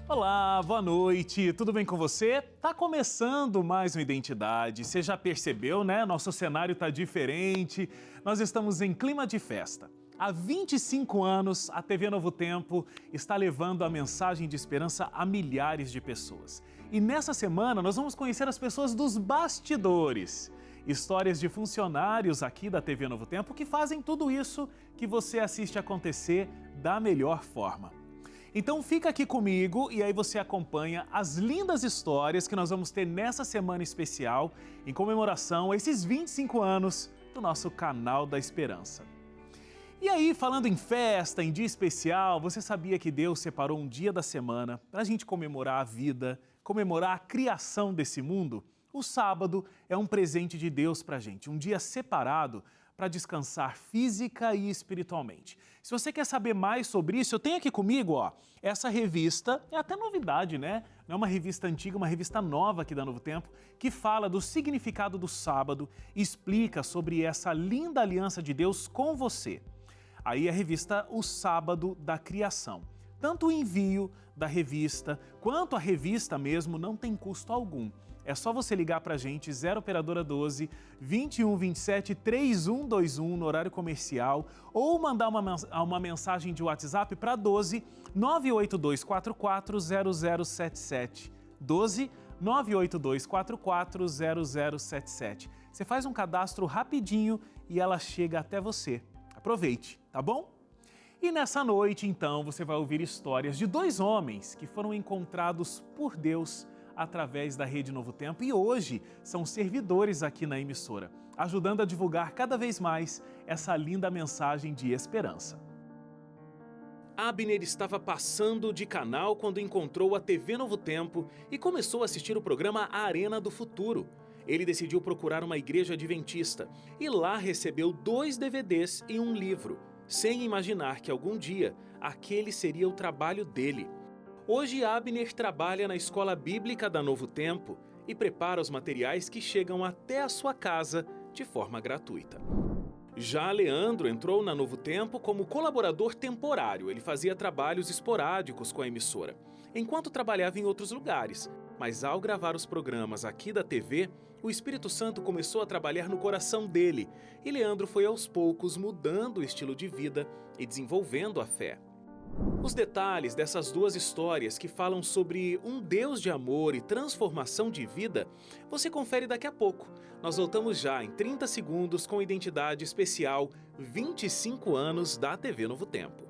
Olá, boa noite, tudo bem com você? Tá começando mais uma Identidade, você já percebeu, né? Nosso cenário tá diferente, nós estamos em clima de festa. Há 25 anos, a TV Novo Tempo está levando a mensagem de esperança a milhares de pessoas. E nessa semana nós vamos conhecer as pessoas dos bastidores. Histórias de funcionários aqui da TV Novo Tempo que fazem tudo isso que você assiste acontecer da melhor forma. Então fica aqui comigo e aí você acompanha as lindas histórias que nós vamos ter nessa semana especial em comemoração a esses 25 anos do nosso Canal da Esperança. E aí, falando em festa, em dia especial, você sabia que Deus separou um dia da semana para a gente comemorar a vida, comemorar a criação desse mundo? O sábado é um presente de Deus para a gente, um dia separado para descansar física e espiritualmente. Se você quer saber mais sobre isso, eu tenho aqui comigo, essa revista, é até novidade, né? Não é uma revista antiga, uma revista nova aqui da Novo Tempo, que fala do significado do sábado e explica sobre essa linda aliança de Deus com você. Aí a revista O Sábado da Criação. Tanto o envio da revista quanto a revista mesmo não tem custo algum. É só você ligar para a gente, 0 Operadora 12 21 27 3121 no horário comercial ou mandar uma mensagem de WhatsApp para 12 98244 0077. 12 98244 0077. Você faz um cadastro rapidinho e ela chega até você. Aproveite, tá bom? E nessa noite, então, você vai ouvir histórias de 2 homens que foram encontrados por Deus através da Rede Novo Tempo e hoje são servidores aqui na emissora, ajudando a divulgar cada vez mais essa linda mensagem de esperança. Abner estava passando de canal quando encontrou a TV Novo Tempo e começou a assistir o programa A Arena do Futuro. Ele decidiu procurar uma igreja adventista e lá recebeu 2 DVDs e um livro, sem imaginar que algum dia aquele seria o trabalho dele. Hoje, Abner trabalha na Escola Bíblica da Novo Tempo e prepara os materiais que chegam até a sua casa de forma gratuita. Já Leandro entrou na Novo Tempo como colaborador temporário. Ele fazia trabalhos esporádicos com a emissora, enquanto trabalhava em outros lugares. Mas ao gravar os programas aqui da TV, o Espírito Santo começou a trabalhar no coração dele e Leandro foi aos poucos mudando o estilo de vida e desenvolvendo a fé. Os detalhes dessas 2 histórias que falam sobre um Deus de amor e transformação de vida, você confere daqui a pouco. Nós voltamos já em 30 segundos com Identidade Especial 25 anos da TV Novo Tempo.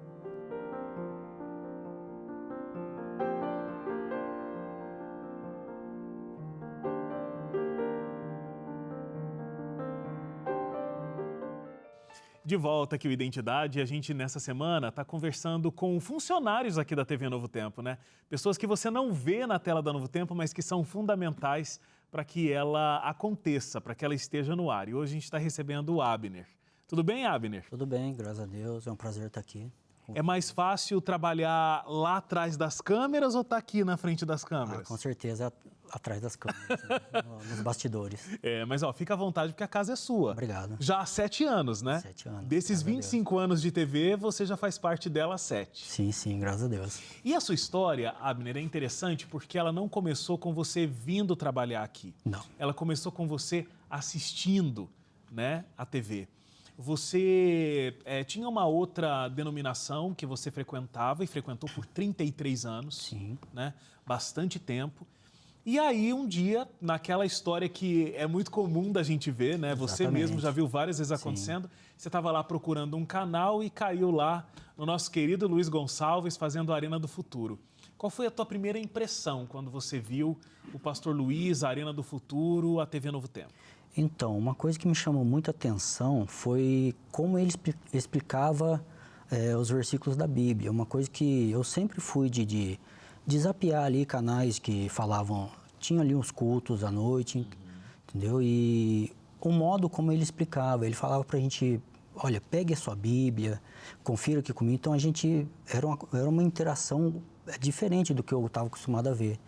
De volta aqui o Identidade, a gente nessa semana está conversando com funcionários aqui da TV Novo Tempo, né? Pessoas que você não vê na tela da Novo Tempo, mas que são fundamentais para que ela aconteça, para que ela esteja no ar. E hoje a gente está recebendo o Abner. Tudo bem, Abner? Tudo bem, graças a Deus, é um prazer estar aqui. É mais fácil trabalhar lá atrás das câmeras ou tá aqui na frente das câmeras? Com certeza atrás das câmeras, né? Nos bastidores. Mas fica à vontade porque a casa é sua. Obrigado. Já há 7 anos, né? 7 anos. Desses 25 anos de TV, você já faz parte dela há 7. Sim, graças a Deus. E a sua história, Abner, é interessante porque ela não começou com você vindo trabalhar aqui. Não. Ela começou com você assistindo, né, a TV. Você tinha uma outra denominação que você frequentava e frequentou por 33 anos. Sim. Né? Bastante tempo. E aí, um dia, naquela história que é muito comum da gente ver, né? Você mesmo já viu várias vezes acontecendo, sim. Você estava lá procurando um canal e caiu lá no nosso querido Luiz Gonçalves fazendo a Arena do Futuro. Qual foi a tua primeira impressão quando você viu o Pastor Luiz, a Arena do Futuro, a TV Novo Tempo? Então, uma coisa que me chamou muita atenção foi como ele explicava os versículos da Bíblia. Uma coisa que eu sempre fui de zapear ali canais que falavam, tinha ali uns cultos à noite, entendeu? E o modo como ele explicava, ele falava pra gente, olha, pegue a sua Bíblia, confira aqui comigo. Então, era uma interação diferente do que eu estava acostumado a ver.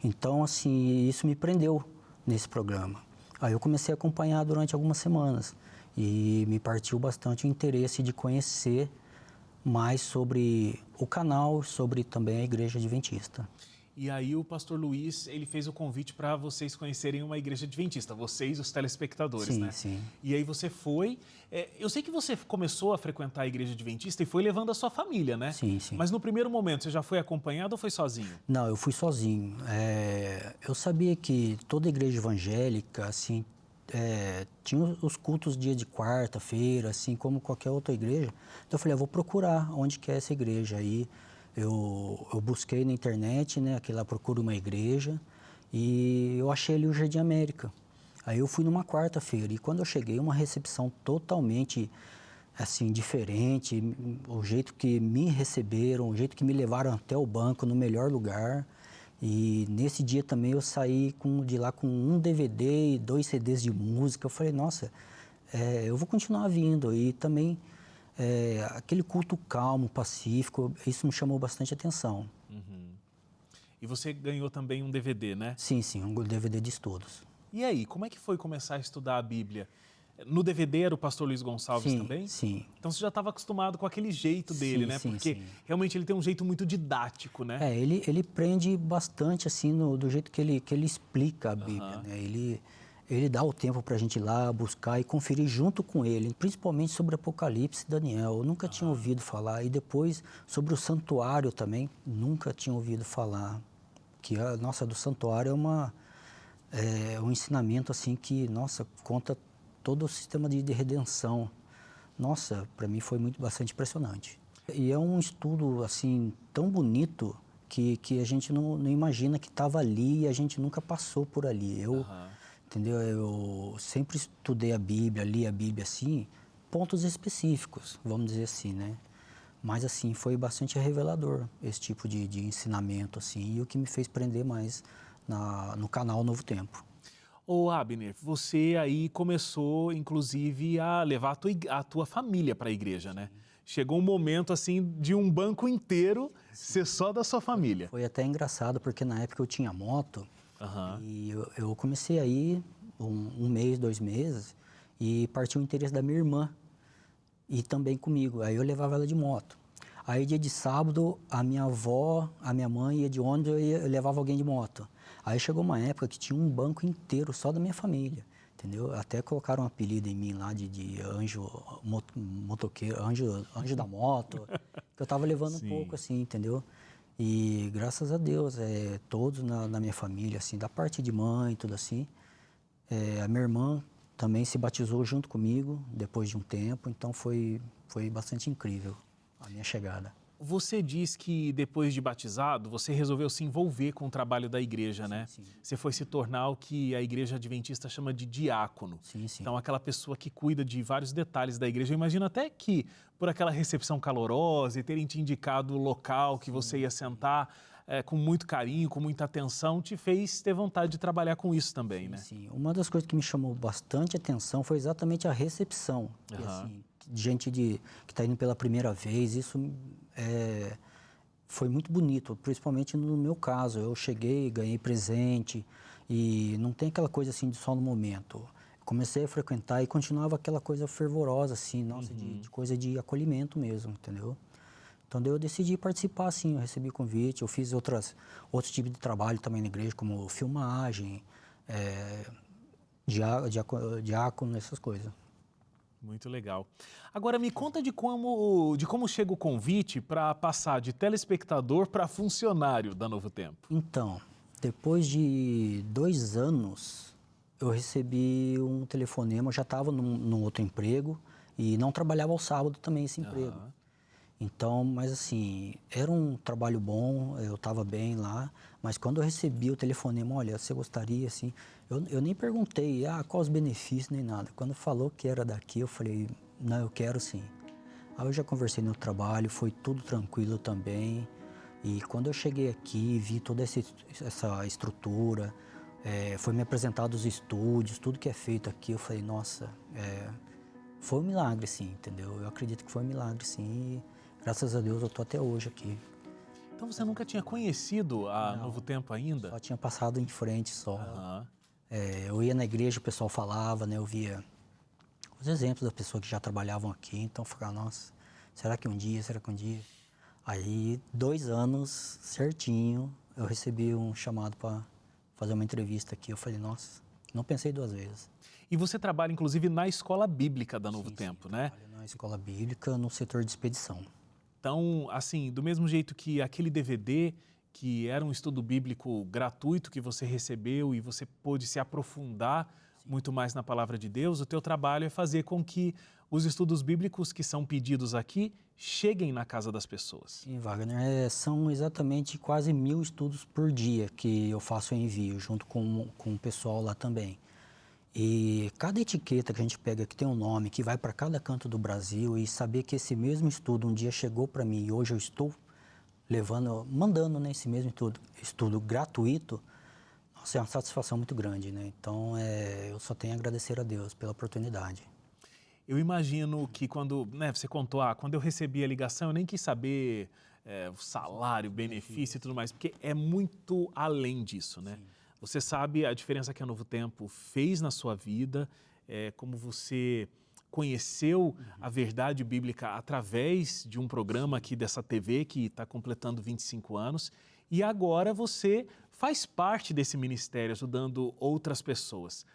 Então, assim, isso me prendeu nesse programa. Aí eu comecei a acompanhar durante algumas semanas e me partiu bastante o interesse de conhecer mais sobre o canal, sobre também a Igreja Adventista. E aí o pastor Luiz, ele fez o convite para vocês conhecerem uma igreja adventista, vocês, os telespectadores, Sim, né? sim. E aí você foi, eu sei que você começou a frequentar a igreja adventista e foi levando a sua família, né? Sim, sim. Mas no primeiro momento, você já foi acompanhado ou foi sozinho? Não, eu fui sozinho. Eu sabia que toda igreja evangélica, assim, tinha os cultos dia de quarta-feira, assim como qualquer outra igreja. Então eu falei, vou procurar onde que é essa igreja. Aí eu busquei na internet, né, aqui lá procura uma igreja, e eu achei ali o Jardim América. Aí eu fui numa quarta-feira, e quando eu cheguei, uma recepção totalmente, assim, diferente, o jeito que me receberam, o jeito que me levaram até o banco, no melhor lugar. E nesse dia também eu saí de lá com um DVD e 2 CDs de música. Eu falei, nossa, eu vou continuar vindo. E também aquele culto calmo, pacífico, isso me chamou bastante atenção. Uhum. E você ganhou também um DVD, né? Sim, sim, um DVD de estudos. E aí, como é que foi começar a estudar a Bíblia? No DVD era o pastor Luiz Gonçalves Sim, também? sim. Então você já estava acostumado com aquele jeito dele, Sim, né? sim, Porque sim. realmente ele tem um jeito muito didático, né? Ele prende bastante, assim, do jeito que ele explica a Bíblia, né? Ele dá o tempo para a gente ir lá buscar e conferir junto com ele, principalmente sobre Apocalipse e Daniel. Eu nunca tinha ouvido falar. E depois, sobre o santuário também, nunca tinha ouvido falar. Que, nossa, do santuário é um ensinamento, assim, que, nossa, conta todo o sistema de redenção. Nossa, para mim foi bastante impressionante. E é um estudo, assim, tão bonito que a gente não imagina que estava ali e a gente nunca passou por ali. Entendeu? Eu sempre estudei a Bíblia, li a Bíblia, assim, pontos específicos, vamos dizer assim, né? Mas, assim, foi bastante revelador esse tipo de ensinamento, assim, e o que me fez prender mais no canal Novo Tempo. Ô Abner, você aí começou, inclusive, a levar a tua família para a igreja, né? Chegou um momento, assim, de um banco inteiro ser só da sua família. Foi até engraçado, porque na época eu tinha moto, Aham. e eu comecei aí um mês, 2 meses, e partiu o interesse da minha irmã, e também comigo. Aí eu levava ela de moto. Aí dia de sábado, a minha avó, a minha mãe ia de ônibus, eu levava alguém de moto. Aí chegou uma época que tinha um banco inteiro só da minha família, entendeu? Até colocaram um apelido em mim lá de anjo motoqueiro, anjo da moto, que eu tava levando um Sim. pouco assim, entendeu? E graças a Deus, todos na minha família, assim, da parte de mãe, tudo assim. A minha irmã também se batizou junto comigo depois de um tempo, então foi bastante incrível a minha chegada. Você diz que depois de batizado, você resolveu se envolver com o trabalho da igreja, né? Sim. Você foi se tornar o que a igreja adventista chama de diácono. Sim, sim. Então, aquela pessoa que cuida de vários detalhes da igreja. Eu imagino até que, por aquela recepção calorosa e terem te indicado o local que você ia sentar, com muito carinho, com muita atenção, te fez ter vontade de trabalhar com isso também, né? Sim, uma das coisas que me chamou bastante atenção foi exatamente a recepção. E, assim, gente que está indo pela primeira vez, isso foi muito bonito, principalmente no meu caso. Eu cheguei, ganhei presente e não tem aquela coisa assim de só no momento. Comecei a frequentar e continuava aquela coisa fervorosa, assim, nossa, de coisa de acolhimento mesmo, entendeu? Então, daí eu decidi participar, sim, eu recebi convite, eu fiz outros tipos de trabalho também na igreja, como filmagem, diácono, essas coisas. Muito legal. Agora, me conta de como chega o convite para passar de telespectador para funcionário da Novo Tempo. Então, depois de 2 anos, eu recebi um telefonema, eu já estava num outro emprego e não trabalhava ao sábado também esse emprego. Então, mas assim, era um trabalho bom, eu estava bem lá, mas quando eu recebi o telefonema, olha, você gostaria, assim, eu nem perguntei, quais os benefícios, nem nada. Quando falou que era daqui, eu falei, não, eu quero sim. Aí eu já conversei no trabalho, foi tudo tranquilo também, e quando eu cheguei aqui, vi toda essa estrutura, foi me apresentado os estúdios, tudo que é feito aqui, eu falei, nossa, foi um milagre, sim, entendeu? Eu acredito que foi um milagre, sim, e graças a Deus eu tô até hoje aqui. Então você nunca tinha conhecido a Novo Tempo ainda? Só tinha passado em frente só. Eu ia na igreja, o pessoal falava, né? Eu via os exemplos das pessoas que já trabalhavam aqui, então eu ficava, nossa, será que um dia? Aí, 2 anos certinho, eu recebi um chamado para fazer uma entrevista aqui. Eu falei, nossa, não pensei 2 vezes. E você trabalha, inclusive, na Escola Bíblica da Novo Tempo, né? Trabalho na Escola Bíblica, no setor de expedição. Então, assim, do mesmo jeito que aquele DVD, que era um estudo bíblico gratuito que você recebeu e você pôde se aprofundar muito mais na palavra de Deus, o teu trabalho é fazer com que os estudos bíblicos que são pedidos aqui cheguem na casa das pessoas. Sim, Wagner, são exatamente quase 1000 estudos por dia que eu faço envio, junto com o pessoal lá também. E cada etiqueta que a gente pega que tem um nome, que vai para cada canto do Brasil, e saber que esse mesmo estudo um dia chegou para mim e hoje eu estou mandando, né, esse mesmo estudo gratuito, nossa, é uma satisfação muito grande, né? Então, eu só tenho a agradecer a Deus pela oportunidade. Eu imagino que quando, né, você contou, quando eu recebi a ligação, eu nem quis saber o salário, o benefício e tudo mais, porque é muito além disso, né? Sim. Você sabe a diferença que a Novo Tempo fez na sua vida, como você conheceu a verdade bíblica através de um programa aqui dessa TV que está completando 25 anos e agora você faz parte desse ministério ajudando outras pessoas.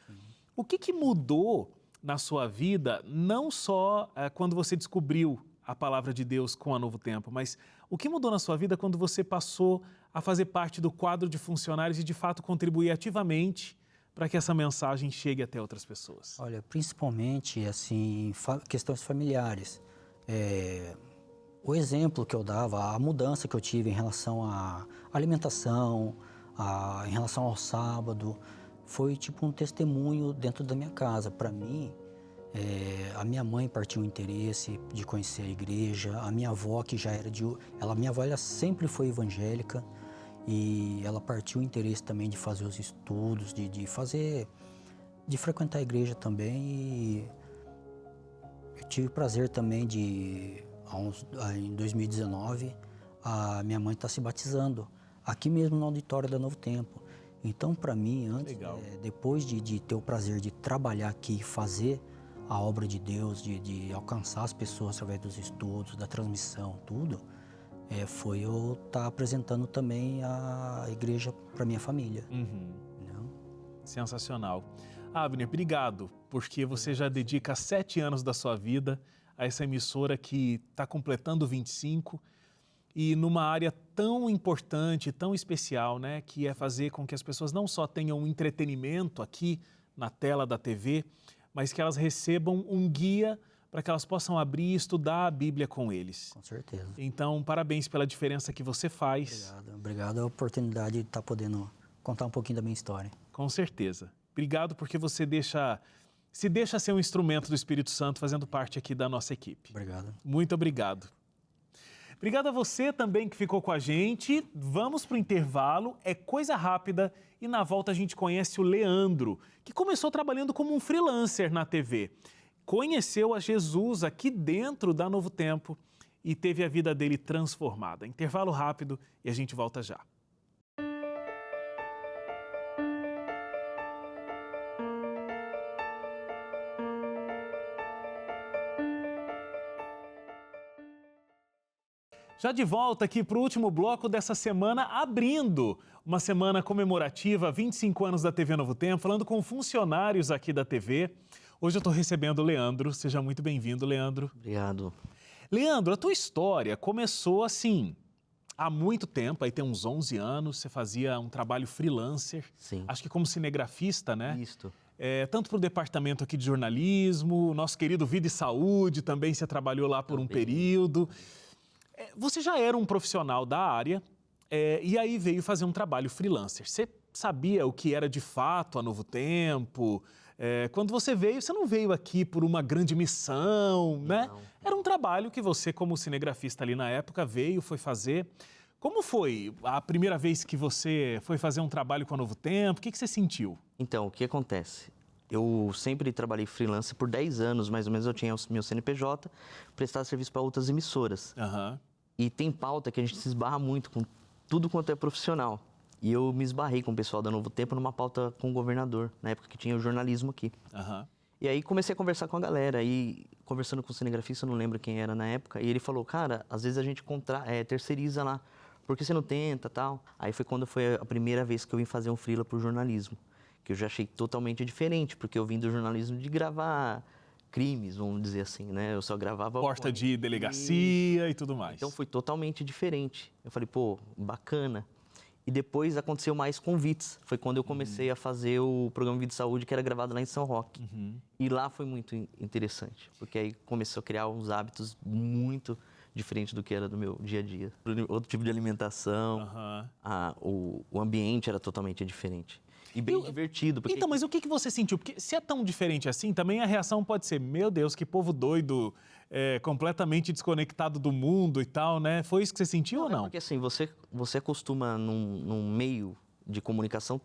O que mudou na sua vida, não só quando você descobriu a palavra de Deus com a Novo Tempo, mas o que mudou na sua vida quando você passou a fazer parte do quadro de funcionários e, de fato, contribuir ativamente para que essa mensagem chegue até outras pessoas? Olha, principalmente, assim, questões familiares. O exemplo que eu dava, a mudança que eu tive em relação à alimentação, em relação ao sábado, foi tipo um testemunho dentro da minha casa. Para mim, a minha mãe partiu o interesse de conhecer a igreja, a minha avó, que já era minha avó ela sempre foi evangélica e ela partiu o interesse também de fazer os estudos, de frequentar a igreja também. E eu tive o prazer também em 2019, a minha mãe está se batizando aqui mesmo no auditório da Novo Tempo. Então, para mim, depois de ter o prazer de trabalhar aqui e fazer a obra de Deus, de alcançar as pessoas através dos estudos, da transmissão, tudo, foi eu estar apresentando também a igreja para minha família. Uhum. Sensacional. Abner, obrigado, porque você já dedica 7 anos da sua vida a essa emissora que está completando 25 e numa área tão importante, tão especial, né, que é fazer com que as pessoas não só tenham um entretenimento aqui na tela da TV, mas que elas recebam um guia para que elas possam abrir e estudar a Bíblia com eles. Com certeza. Então, parabéns pela diferença que você faz. Obrigado a oportunidade de estar podendo contar um pouquinho da minha história. Com certeza. Obrigado porque você se deixa ser um instrumento do Espírito Santo fazendo parte aqui da nossa equipe. Obrigado. Muito obrigado. Obrigado a você também que ficou com a gente. Vamos para o intervalo, é coisa rápida e na volta a gente conhece o Leandro, que começou trabalhando como um freelancer na TV. Conheceu a Jesus aqui dentro da Novo Tempo e teve a vida dele transformada. Intervalo rápido e a gente volta já. Já de volta aqui para o último bloco dessa semana, abrindo uma semana comemorativa, 25 anos da TV Novo Tempo, falando com funcionários aqui da TV. Hoje eu estou recebendo o Leandro. Seja muito bem-vindo, Leandro. Obrigado. Leandro, a tua história começou assim, há muito tempo, aí tem uns 11 anos, você fazia um trabalho freelancer. Sim. Acho que como cinegrafista, né? Isto. Tanto para o departamento aqui de jornalismo, nosso querido Vida e Saúde, também você trabalhou lá por um período. Você já era um profissional da área e aí veio fazer um trabalho freelancer. Você sabia o que era de fato a Novo Tempo? Quando você veio, você não veio aqui por uma grande missão, né? Não. Era um trabalho que você, como cinegrafista ali na época, foi fazer. Como foi a primeira vez que você foi fazer um trabalho com a Novo Tempo? O que você sentiu? Então, o que acontece? Eu sempre trabalhei freelance por 10 anos, mais ou menos, eu tinha o meu CNPJ, prestava serviço para outras emissoras. Uhum. E tem pauta que a gente se esbarra muito com tudo quanto é profissional. E eu me esbarrei com o pessoal da Novo Tempo numa pauta com o governador, na época que tinha o jornalismo aqui. Uhum. E aí comecei a conversar com a galera, e conversando com o cinegrafista, eu não lembro quem era na época, e ele falou, cara, às vezes a gente terceiriza lá, por que você não tenta, tal? Aí foi a primeira vez que eu vim fazer um freela pro jornalismo, que eu já achei totalmente diferente, porque eu vim do jornalismo de gravar crimes, vamos dizer assim, né? Eu só gravava... Porta de delegacia e tudo mais. Então foi totalmente diferente. Eu falei, pô, bacana. E depois aconteceu mais convites. Foi quando eu comecei a fazer o programa Vida e Saúde, que era gravado lá em São Roque. E lá foi muito interessante, porque aí começou a criar uns hábitos muito diferentes do que era do meu dia a dia. Outro tipo de alimentação, o ambiente era totalmente diferente. E bem divertido. Porque... Então, mas o que você sentiu? Porque se é tão diferente assim, também a reação pode ser, meu Deus, que povo doido, completamente desconectado do mundo e tal, né? Foi isso que você sentiu ou não? Porque assim, você acostuma num meio de comunicação,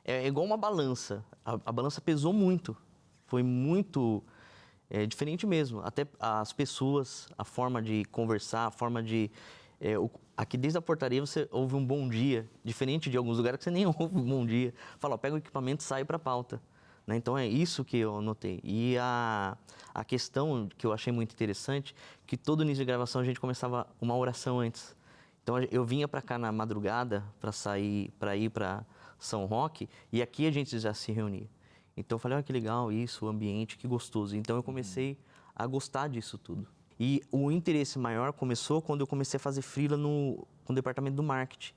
é igual uma balança. A balança pesou muito. Foi muito diferente mesmo. Até as pessoas, a forma de conversar, a forma de... aqui desde a portaria você ouve um bom dia, diferente de alguns lugares que você nem ouve um bom dia. Fala, ó, pega o equipamento e sai para a pauta. Né? Então é isso que eu notei. E a questão que eu achei muito interessante, que todo início de gravação a gente começava uma oração antes. Então eu vinha para cá na madrugada para ir para São Roque, e aqui a gente já se reunia. Então eu falei, olha que legal isso, o ambiente, que gostoso. Então eu comecei a gostar disso tudo. E o interesse maior começou quando eu comecei a fazer freela com o departamento do marketing.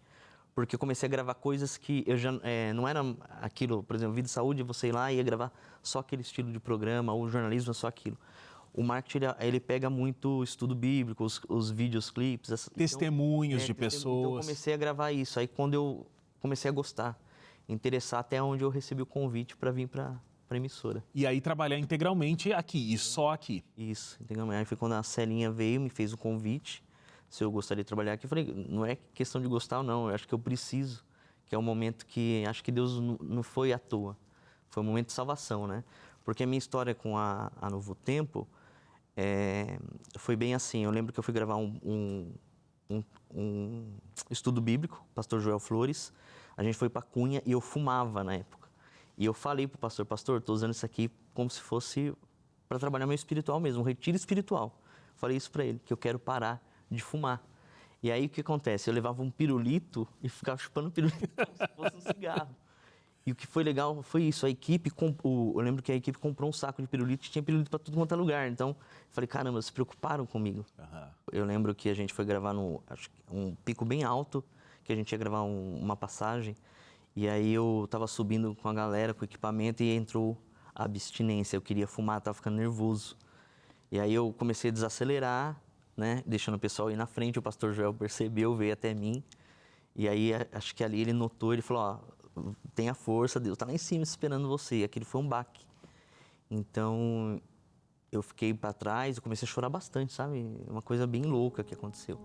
Porque eu comecei a gravar coisas que eu já não era aquilo, por exemplo, Vida e Saúde, você ir lá e ia gravar só aquele estilo de programa, ou jornalismo é só aquilo. O marketing, ele pega muito estudo bíblico, os vídeos, clipes... Testemunhos de pessoas. Então eu comecei a gravar isso. Aí quando eu comecei a gostar, interessar, até onde eu recebi o convite para vir para a emissora. E aí trabalhar integralmente aqui, e só aqui. Isso, integralmente. Aí foi quando a Celinha veio, me fez o convite, se eu gostaria de trabalhar aqui. Eu falei, não é questão de gostar ou não, eu acho que eu preciso, que é um momento que acho que Deus não foi à toa. Foi um momento de salvação, né? Porque a minha história com a Novo Tempo foi bem assim. Eu lembro que eu fui gravar um estudo bíblico, pastor Joel Flores. A gente foi para Cunha e eu fumava na época. E eu falei pro pastor, estou usando isso aqui como se fosse para trabalhar meu espiritual mesmo, um retiro espiritual. Falei isso para ele, que eu quero parar de fumar. E aí o que acontece? Eu levava um pirulito e ficava chupando pirulito como se fosse um cigarro. E o que foi legal foi isso, a equipe, eu lembro que a equipe comprou um saco de pirulito e tinha pirulito para tudo quanto é lugar. Então, eu falei, caramba, se preocuparam comigo. Eu lembro que a gente foi gravar um pico bem alto, que a gente ia gravar uma passagem. E aí eu tava subindo com a galera, com o equipamento, e entrou a abstinência. Eu queria fumar, tava ficando nervoso. E aí eu comecei a desacelerar, né, deixando o pessoal ir na frente. O pastor Joel percebeu, veio até mim. E aí acho que ali ele notou, ele falou, ó, tenha força, Deus tá lá em cima esperando você. E aquilo foi um baque. Então eu fiquei para trás, eu comecei a chorar bastante, sabe? Uma coisa bem louca que aconteceu.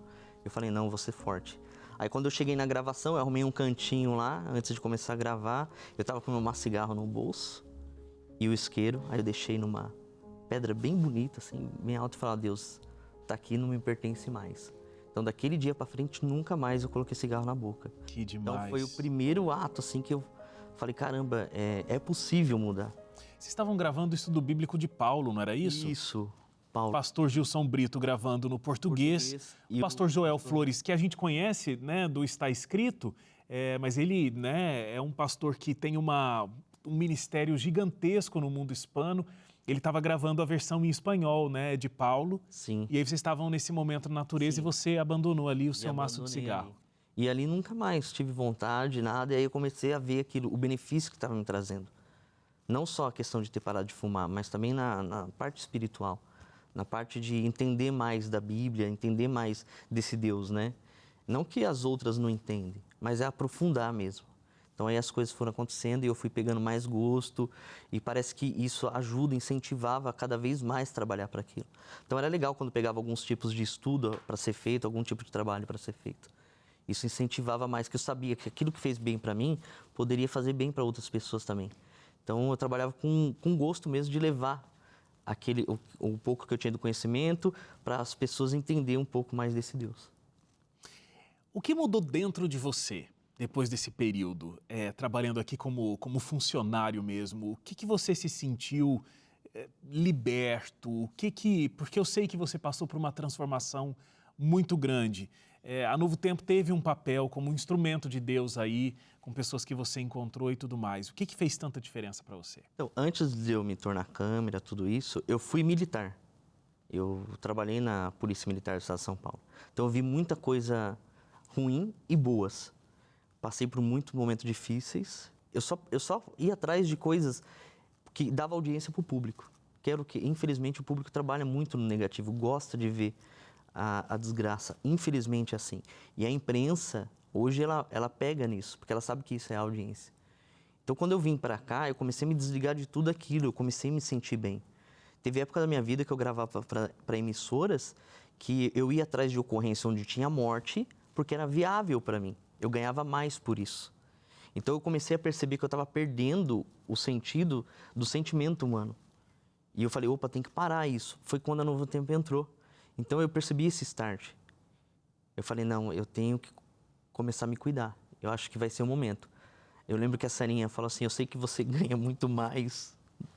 Eu falei, não, vou ser forte. Aí quando eu cheguei na gravação, eu arrumei um cantinho lá, antes de começar a gravar. Eu tava com o meu cigarro no bolso e o isqueiro. Aí eu deixei numa pedra bem bonita, assim, bem alta, e falei, Deus, tá aqui, não me pertence mais. Então daquele dia pra frente, nunca mais eu coloquei cigarro na boca. Que demais. Então foi o primeiro ato, assim, que eu falei, caramba, é possível mudar. Vocês estavam gravando o estudo bíblico de Paulo, não era isso? Isso. Paulo. Pastor Gilson Brito gravando no português. O pastor Joel Flores, que a gente conhece, né, do Está Escrito, mas ele, né, é um pastor que tem um ministério gigantesco no mundo hispano. Ele estava gravando a versão em espanhol, né, de Paulo. Sim. E aí vocês estavam nesse momento na natureza. Sim. E você abandonou ali o seu maço de cigarro. Ali. E ali nunca mais tive vontade, nada. E aí eu comecei a ver aquilo, o benefício que estava me trazendo. Não só a questão de ter parado de fumar, mas também na parte espiritual. Na parte de entender mais da Bíblia, entender mais desse Deus, né? Não que as outras não entendem, mas é aprofundar mesmo. Então aí as coisas foram acontecendo e eu fui pegando mais gosto e parece que isso ajuda, incentivava a cada vez mais trabalhar para aquilo. Então era legal quando pegava alguns tipos de estudo para ser feito, algum tipo de trabalho para ser feito. Isso incentivava mais, que eu sabia que aquilo que fez bem para mim poderia fazer bem para outras pessoas também. Então eu trabalhava com gosto mesmo de levar o pouco que eu tinha do conhecimento para as pessoas entenderem um pouco mais desse Deus. O que mudou dentro de você depois desse período, trabalhando aqui como funcionário mesmo, o que você se sentiu liberto? Porque eu sei que você passou por uma transformação muito grande. A Novo Tempo teve um papel como um instrumento de Deus aí, com pessoas que você encontrou e tudo mais. O que fez tanta diferença para você? Então, antes de eu me tornar câmera, tudo isso, eu fui militar. Eu trabalhei na Polícia Militar do Estado de São Paulo. Então, eu vi muita coisa ruim e boas. Passei por muitos momentos difíceis. Eu só ia atrás de coisas que dava audiência para o público. Quero que, infelizmente, o público trabalha muito no negativo, gosta de ver a desgraça. Infelizmente é assim. E a imprensa, hoje, ela pega nisso, porque ela sabe que isso é audiência. Então, quando eu vim para cá, eu comecei a me desligar de tudo aquilo, eu comecei a me sentir bem. Teve época da minha vida que eu gravava para emissoras que eu ia atrás de ocorrência onde tinha morte, porque era viável para mim. Eu ganhava mais por isso. Então eu comecei a perceber que eu estava perdendo o sentido do sentimento humano. E eu falei, opa, tem que parar isso. Foi quando a Novo Tempo entrou. Então eu percebi esse start. Eu falei, não, eu tenho que começar a me cuidar. Eu acho que vai ser o momento. Eu lembro que a Sarinha falou assim, eu sei que você ganha muito mais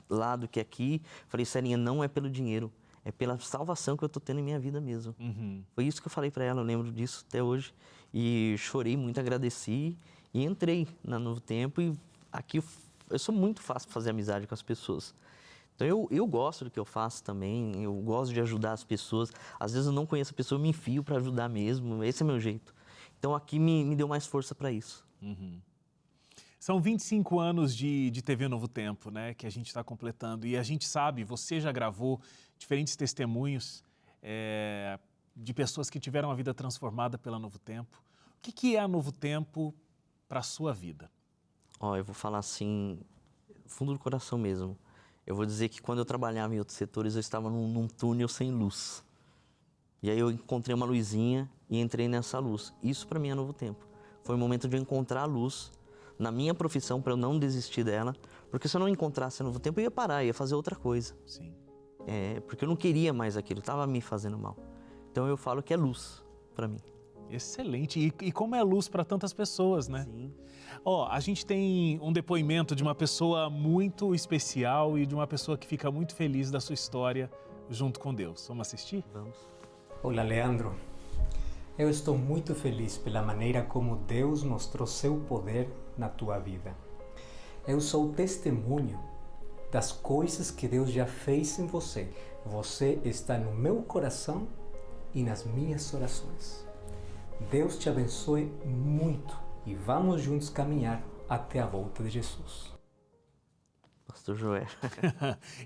lá do que aqui. Eu falei, Sarinha, não é pelo dinheiro. É pela salvação que eu estou tendo em minha vida mesmo. Uhum. Foi isso que eu falei para ela, eu lembro disso até hoje. E chorei muito, agradeci e entrei na Novo Tempo. E aqui eu sou muito fácil de fazer amizade com as pessoas. Então eu gosto do que eu faço também, eu gosto de ajudar as pessoas. Às vezes eu não conheço a pessoa, eu me enfio para ajudar mesmo, esse é meu jeito. Então aqui me deu mais força para isso. Uhum. São 25 anos de TV Novo Tempo, né, que a gente está completando. E a gente sabe, você já gravou diferentes testemunhos de pessoas que tiveram a vida transformada pela Novo Tempo. O que é a Novo Tempo para a sua vida? Eu vou falar assim, fundo do coração mesmo. Eu vou dizer que quando eu trabalhava em outros setores, eu estava num túnel sem luz. E aí eu encontrei uma luzinha e entrei nessa luz. Isso para mim é Novo Tempo. Foi o momento de eu encontrar a luz na minha profissão, para eu não desistir dela. Porque se eu não encontrasse a Novo Tempo, eu ia parar, ia fazer outra coisa. Sim. Porque eu não queria mais aquilo, estava me fazendo mal. Então eu falo que é luz para mim. Excelente. E como é luz para tantas pessoas, né? Sim. A gente tem um depoimento de uma pessoa muito especial e de uma pessoa que fica muito feliz da sua história junto com Deus. Vamos assistir? Vamos. Olá, Leandro. Eu estou muito feliz pela maneira como Deus mostrou seu poder na tua vida. Eu sou testemunho das coisas que Deus já fez em você. Você está no meu coração e nas minhas orações. Deus te abençoe muito e vamos juntos caminhar até a volta de Jesus. Pastor Joel.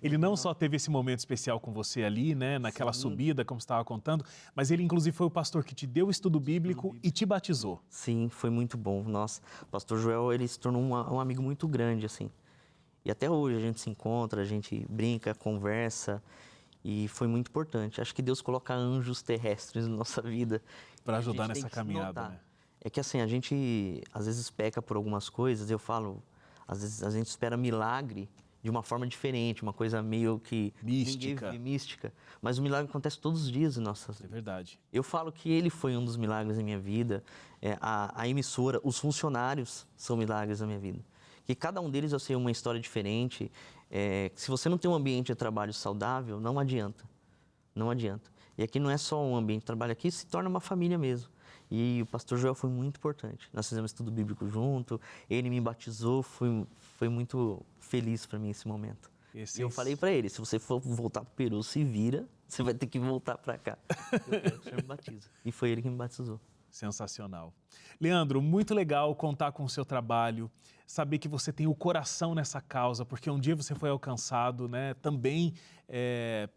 Ele não só teve esse momento especial com você ali, né, naquela subida, como você estava contando, mas ele inclusive foi o pastor que te deu o estudo bíblico e te batizou. Sim, foi muito bom. Nossa, o pastor Joel, ele se tornou um amigo muito grande, assim. E até hoje a gente se encontra, a gente brinca, conversa e foi muito importante. Acho que Deus coloca anjos terrestres na nossa vida. Para ajudar nessa caminhada, né? É que assim, a gente às vezes peca por algumas coisas, eu falo, às vezes a gente espera milagre de uma forma diferente, uma coisa meio que... mística. Mas o milagre acontece todos os dias em nossas vidas. É verdade. Eu falo que ele foi um dos milagres da minha vida, a emissora, os funcionários são milagres da minha vida. Que cada um deles eu sei uma história diferente. Se você não tem um ambiente de trabalho saudável, não adianta. Não adianta. E aqui não é só um ambiente de trabalho, aqui se torna uma família mesmo. E o pastor Joel foi muito importante. Nós fizemos estudo bíblico junto, ele me batizou, foi muito feliz para mim esse momento. E eu falei para ele, se você for voltar para o Peru, se vira, você vai ter que voltar para cá. Eu quero que o senhor me batize. E foi ele que me batizou. Sensacional. Leandro, muito legal contar com o seu trabalho, saber que você tem o coração nessa causa, porque um dia você foi alcançado, né, também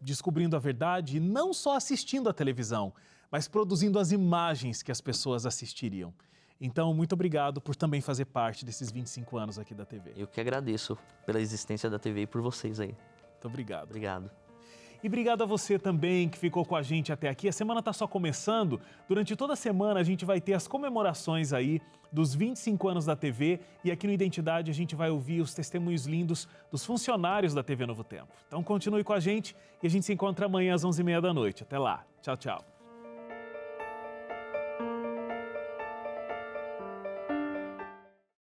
descobrindo a verdade, e não só assistindo a televisão, mas produzindo as imagens que as pessoas assistiriam. Então, muito obrigado por também fazer parte desses 25 anos aqui da TV. Eu que agradeço pela existência da TV e por vocês aí. Muito obrigado. Obrigado. E obrigado a você também que ficou com a gente até aqui. A semana está só começando. Durante toda a semana a gente vai ter as comemorações aí dos 25 anos da TV e aqui no Identidade a gente vai ouvir os testemunhos lindos dos funcionários da TV Novo Tempo. Então continue com a gente e a gente se encontra amanhã às 11h30 da noite. Até lá. Tchau, tchau.